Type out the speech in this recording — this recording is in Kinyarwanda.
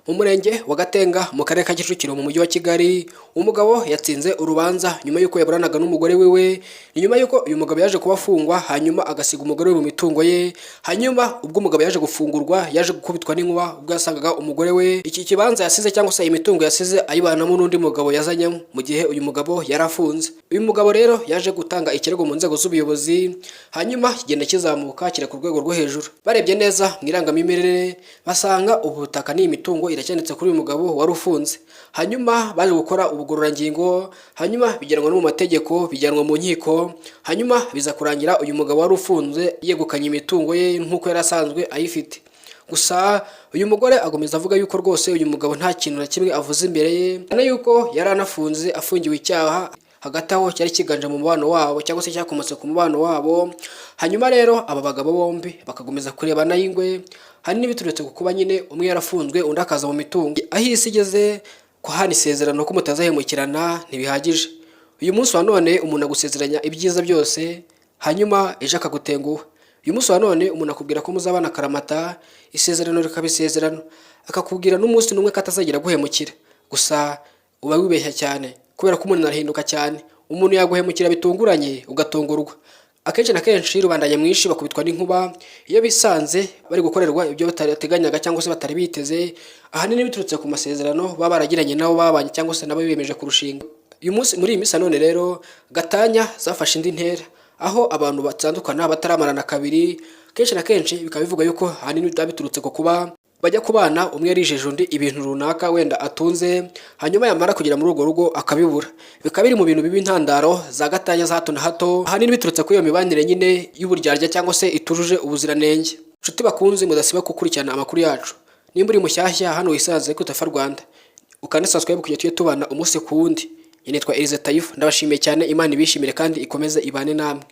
Umurenge wa Gatenga mu karere ka Kicukiro mu mujyi wa Kigali, umugabo yatsinze urubanza nyuma y'uko yaburanaga n'umugore wiwe. Ni nyuma y'uko uyu mugabo yaje kuba afungwa hanyuma agasiga umugore we mu mitungo ye. Hanyuma ubwo umugabo yaje gufungurwa yaje gukubitwa n'inkuba ubwo yasangaga umugore we iki kibanza yasize cyangwa se imitungo yasize ayibanamo n'undi mugabo yazanyemo mu gihe uyu mugabo yarafunze. Uyu mugabo rero yaje gutanga ikirego mu nzego z'ubuyobozi, hanyuma kigenda kizamuka kire ku rwego rwo hejuru. Barebye neza mu irangamimerere basanga ubutaka n'imitungo iracyanditse kuri uyu mugabo wari ufunze. Hanyuma baje gukora ubugororangingo, hanyuma bijyanwa no mu mategeko, bijyanwa mu nkiko, hanyuma biza kurangira uyu mugabo wari ufunze yegukanye imitungo ye nk'uko yari asanzwe ayifite. Gusa uyu mugore agomeza avuga yuko rwose uyu mugabo nta kintu na kimwe avuze imbere ye, na yuko yari anafunze afungiwe icyaha hagati aho cyari kiganje mu mubano wabo cyangwa se cyakomotse ku mubano wabo. Hanyuma rero aba bagabo bombi bakagomeza kurebana y'ingwe, hari n'ibiturutse ku kuba nyine umwe yarafunzwe undi akaza mu mitungo. Aho isi igeze kuhana isezerano ko mutazahemukirana ntibihagije. Uyu munsi wa none umuntu agusezeranya ibyiza byose hanyuma ejo akagutenguha. Uyu munsi wa none umuntu akubwira ko muzabana akaramata, isezerano rikaba isezerano, akakubwira n'umunsi n'umwe ko atazagira guhemukira. Gusa uba wibeshya cyane kubera ko umuntu arahinduka cyane. Umuntu yaguhemukira bitunguranye ugatungurwa. Akenshi na kenshi rubanda nyamwinshi bakubitwa n'inkuba iyo bisanze bari gukorerwa ibyo batarateganyaga cyangwa se batari biteze, ahanini biturutse ku masezerano baba baragiranye nabo babanye cyangwa se nabo biyemeje kurushinga. Uyu munsi muri iyi minsi none rero gatanya zafashe indi ntera, aho abantu batandukana bataramarana kabiri. Kenshi na kenshi bikaba bivuga yuko ahanini biturutse ku kuba bajya kubana umwe yarijeje undi ibintu runaka wenda atunze, hanyuma yamara kugera muri urwo rugo akabibura. Bikaba biri mu bintu bibi intandaro za gatanya za hato na hato, ahanini biturutse kuri iyo mibanire nyine y'uburyarya cyangwa se itujuje ubuziranenge. Nshuti bakunze mudasiba gukurikirana amakuru yacu. Nimba uri mushyashya hano wisanze kuri Tafa Rwanda, ukanda subscribe kugira tujye tubana umunsi ku wundi. Nitwa Elize Taifa, ndabashimiye cyane. Imana ibishimire kandi ikomeze ibane namwe.